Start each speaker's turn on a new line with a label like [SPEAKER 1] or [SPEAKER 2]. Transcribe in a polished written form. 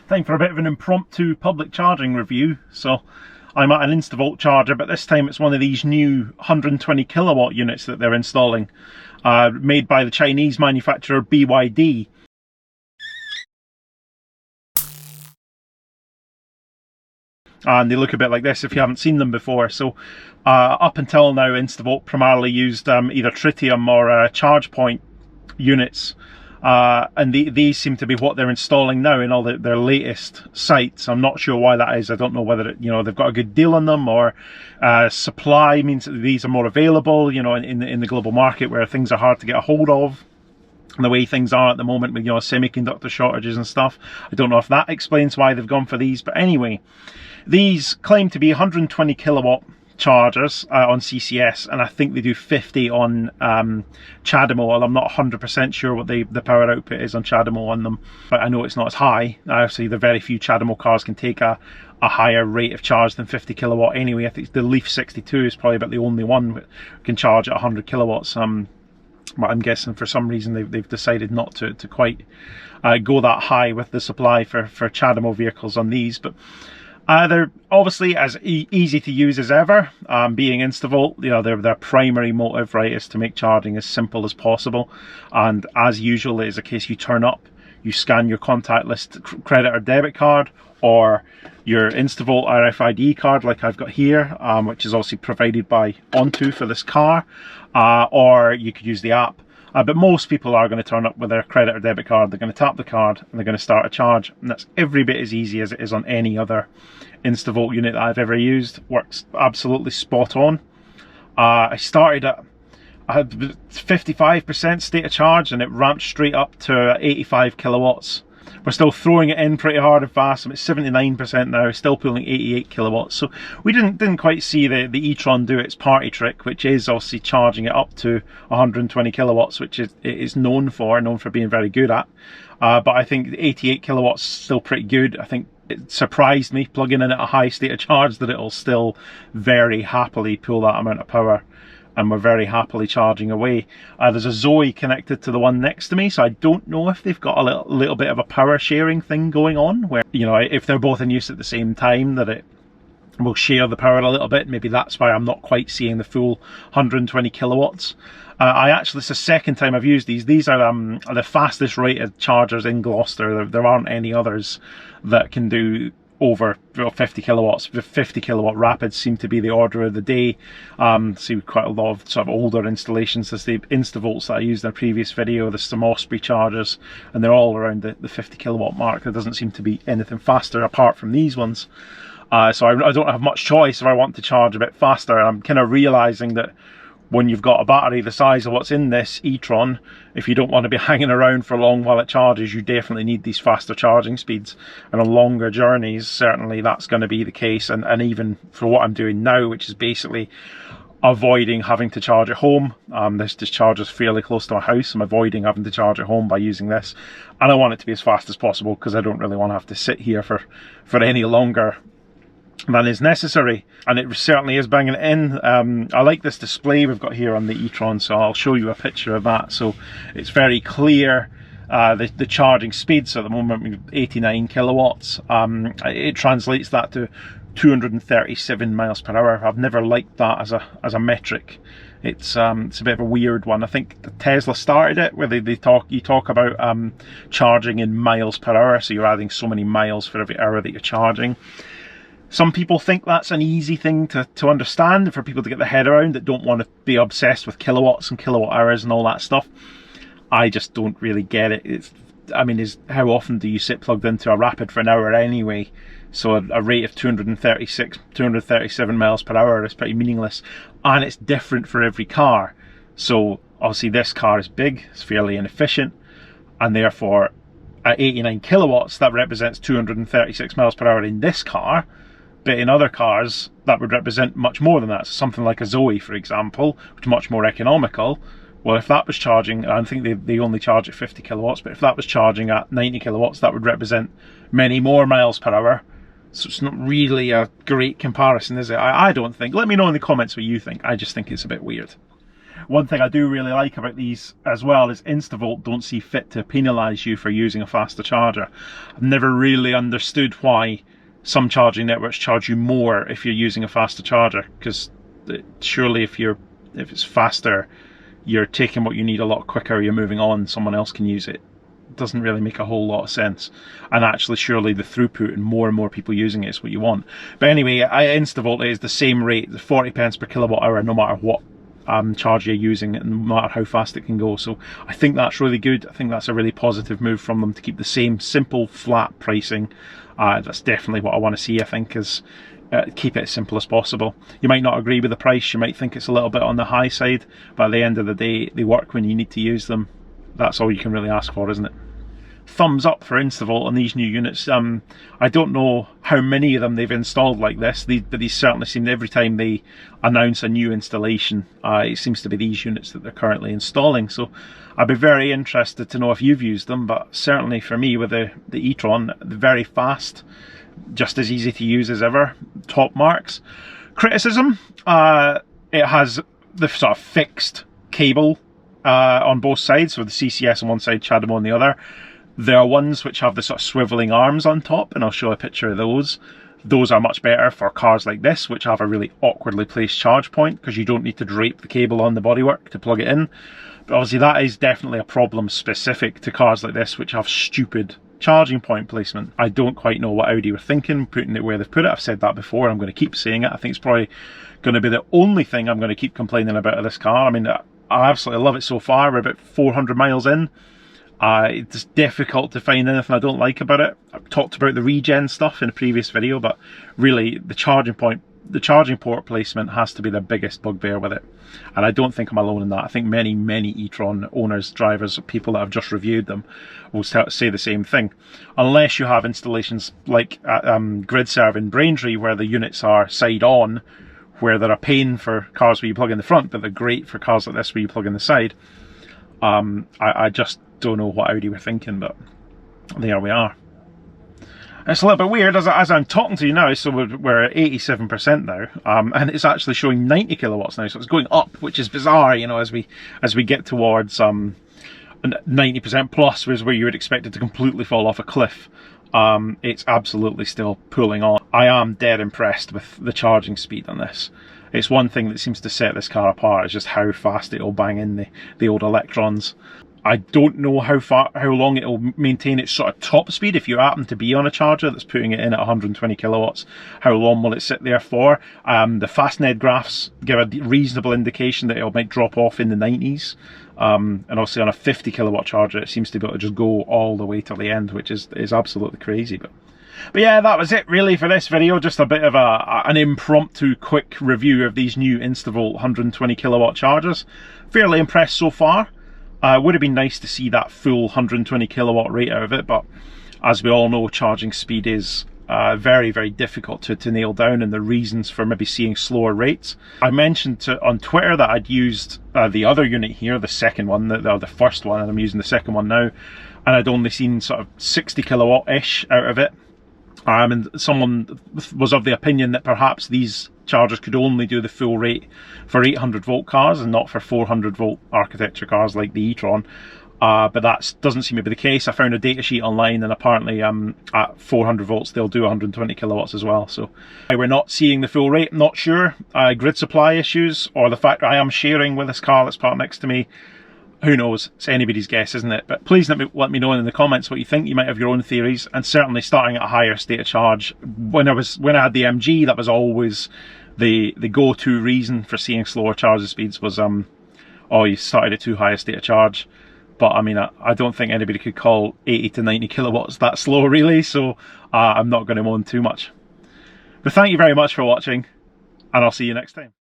[SPEAKER 1] Time for a bit of an impromptu public charging review. So I'm at an InstaVolt charger, but this time it's one of these new 120 kilowatt units that they're installing, made by the Chinese manufacturer BYD. And they look a bit like this if you haven't seen them before. So up until now, InstaVolt primarily used either tritium or ChargePoint units, and these seem to be what they're installing now in all their latest sites. I'm not sure why that is. I don't know whether they've got a good deal on them, or supply means that these are more available, in the global market where things are hard to get a hold of. And the way things are at the moment with semiconductor shortages and stuff, I don't know if that explains why they've gone for these. But anyway, these claim to be 120 kilowatt chargers on CCS, and I think they do 50 on CHAdeMO. Well, I'm not 100% sure what the power output is on CHAdeMO on them, but I know it's not as high. Obviously, the very few CHAdeMO cars can take a higher rate of charge than 50 kilowatt anyway. I think the Leaf 62 is probably about the only one that can charge at 100 kilowatts. But I'm guessing for some reason they've decided not to quite go that high with the supply for CHAdeMO vehicles on these. But they're obviously as easy to use as ever. Being InstaVolt, their primary motive, right, is to make charging as simple as possible. And as usual, it is a case you turn up, you scan your contact list credit or debit card, or your InstaVolt RFID card like I've got here, which is obviously provided by Onto for this car, or you could use the app. But most people are going to turn up with their credit or debit card. They're going to tap the card and they're going to start a charge, and that's every bit as easy as it is on any other InstaVolt unit that I've ever used. Works absolutely spot on. I started at 55% state of charge and it ramped straight up to 85 kilowatts. We're still throwing it in pretty hard and fast. I'm at 79% now, still pulling 88 kilowatts. So we didn't quite see the e-Tron do its party trick, which is obviously charging it up to 120 kilowatts, which it is known for being very good at. But I think 88 kilowatts is still pretty good. I think it surprised me plugging in at a high state of charge that it'll still very happily pull that amount of power. And we're very happily charging away. There's a Zoe connected to the one next to me, so I don't know if they've got a little bit of a power sharing thing going on, where if they're both in use at the same time, that it will share the power a little bit. Maybe that's why I'm not quite seeing the full 120 kilowatts. It's the second time I've used these. These are the fastest rated chargers in Gloucester. There aren't any others that can do over 50 kilowatts. 50 kilowatt rapids seem to be the order of the day. See quite a lot of sort of older installations. There's the InstaVolts that I used in a previous video, there's some Osprey chargers, and they're all around the 50 kilowatt mark. There doesn't seem to be anything faster apart from these ones. So I don't have much choice if I want to charge a bit faster. I'm kind of realizing that when you've got a battery the size of what's in this e-Tron, if you don't want to be hanging around for long while it charges, you definitely need these faster charging speeds. And on longer journeys, certainly that's going to be the case. And even for what I'm doing now, which is basically avoiding having to charge at home. This charger's fairly close to my house. I'm avoiding having to charge at home by using this. And I want it to be as fast as possible because I don't really want to have to sit here for any longer than is necessary. And it certainly is banging it in. I like this display we've got here on the e-Tron, so I'll show you a picture of that. So it's very clear, the charging speed. So at the moment we've 89 kilowatts. It translates that to 237 miles per hour. I've never liked that as a metric. It's a bit of a weird one. I think Tesla started it where you talk about charging in miles per hour, so you're adding so many miles for every hour that you're charging. Some people think that's an easy thing to understand for people to get their head around that don't want to be obsessed with kilowatts and kilowatt hours and all that stuff. I just don't really get it. How often do you sit plugged into a rapid for an hour anyway? So a rate of 237 miles per hour is pretty meaningless, and it's different for every car. So obviously this car is big, it's fairly inefficient, and therefore at 89 kilowatts that represents 236 miles per hour in this car. But in other cars, that would represent much more than that. So something like a Zoe, for example, which is much more economical. Well, if that was charging, I think they only charge at 50 kilowatts, but if that was charging at 90 kilowatts, that would represent many more miles per hour. So it's not really a great comparison, is it? I don't think. Let me know in the comments what you think. I just think it's a bit weird. One thing I do really like about these as well is InstaVolt don't see fit to penalise you for using a faster charger. I've never really understood why some charging networks charge you more if you're using a faster charger, because surely if it's faster, you're taking what you need a lot quicker, you're moving on, someone else can use it. It doesn't really make a whole lot of sense. And actually, surely the throughput and more people using it is what you want. But anyway, InstaVolt is the same rate, the 40 pence per kilowatt hour, no matter what charger you're using, and no matter how fast it can go. So I think that's really good. I think that's a really positive move from them to keep the same simple, flat pricing. That's definitely what I want to see, I think, is keep it as simple as possible. You might not agree with the price, you might think it's a little bit on the high side, but at the end of the day, they work when you need to use them. That's all you can really ask for, isn't it? Thumbs up for InstaVolt on these new units. I don't know how many of them they've installed like this, but these certainly seem, every time they announce a new installation, it seems to be these units that they're currently installing. So I'd be very interested to know if you've used them, but certainly for me with the e-Tron, very fast, just as easy to use as ever, top marks. Criticism, it has the sort of fixed cable on both sides, so the CCS on one side, CHAdeMO on the other. There are ones which have the sort of swivelling arms on top, and I'll show a picture of those. Those are much better for cars like this, which have a really awkwardly placed charge point, because you don't need to drape the cable on the bodywork to plug it in. But obviously that is definitely a problem specific to cars like this, which have stupid charging point placement. I don't quite know what Audi were thinking, putting it where they've put it. I've said that before, I'm going to keep saying it. I think it's probably going to be the only thing I'm going to keep complaining about of this car. I mean, I absolutely love it so far. We're about 400 miles in. It's difficult to find anything I don't like about it. I've talked about the regen stuff in a previous video, but really the charging port placement has to be the biggest bugbear with it. And I don't think I'm alone in that. I think many e-Tron owners, drivers, people that have just reviewed them will say the same thing. Unless you have installations like GridServe in Braintree, where the units are side on, where they're a pain for cars where you plug in the front, but they're great for cars like this where you plug in the side. I just don't know what Audi were thinking, but there we are. It's a little bit weird as I'm talking to you now, so we're at 87% now, and it's actually showing 90 kilowatts now, so it's going up, which is bizarre, you know, as we get towards 90% plus, was where you would expect it to completely fall off a cliff. It's absolutely still pulling on. I am dead impressed with the charging speed on this. It's one thing that seems to set this car apart, is just how fast it'll bang in the old electrons. I don't know how long it'll maintain its sort of top speed. If you happen to be on a charger that's putting it in at 120 kilowatts, how long will it sit there for? The Fastned graphs give a reasonable indication that it might drop off in the 90s. And obviously on a 50 kilowatt charger, it seems to be able to just go all the way till the end, which is absolutely crazy. But yeah, that was it really for this video. Just a bit of an impromptu quick review of these new InstaVolt 120 kilowatt chargers. Fairly impressed so far. Would have been nice to see that full 120 kilowatt rate out of it, but as we all know, charging speed is very difficult to nail down, and the reasons for maybe seeing slower rates. I mentioned on Twitter that I'd used the other unit here, the second one, the first one, and I'm using the second one now, and I'd only seen sort of 60 kilowatt-ish out of it. And someone was of the opinion that perhaps these chargers could only do the full rate for 800 volt cars and not for 400 volt architecture cars like the e-Tron. But that doesn't seem to be the case. I found a datasheet online, and apparently at 400 volts they'll do 120 kilowatts as well. So we're not seeing the full rate. Not sure. Grid supply issues, or the fact that I am sharing with this car that's parked next to me. Who knows? It's anybody's guess, isn't it? But please let me know in the comments what you think. You might have your own theories, and certainly starting at a higher state of charge. When I had the MG, that was always the go-to reason for seeing slower charging speeds was oh, you started at too high a state of charge. But I mean, I don't think anybody could call 80 to 90 kilowatts that slow really, so I'm not going to moan too much. But thank you very much for watching, and I'll see you next time.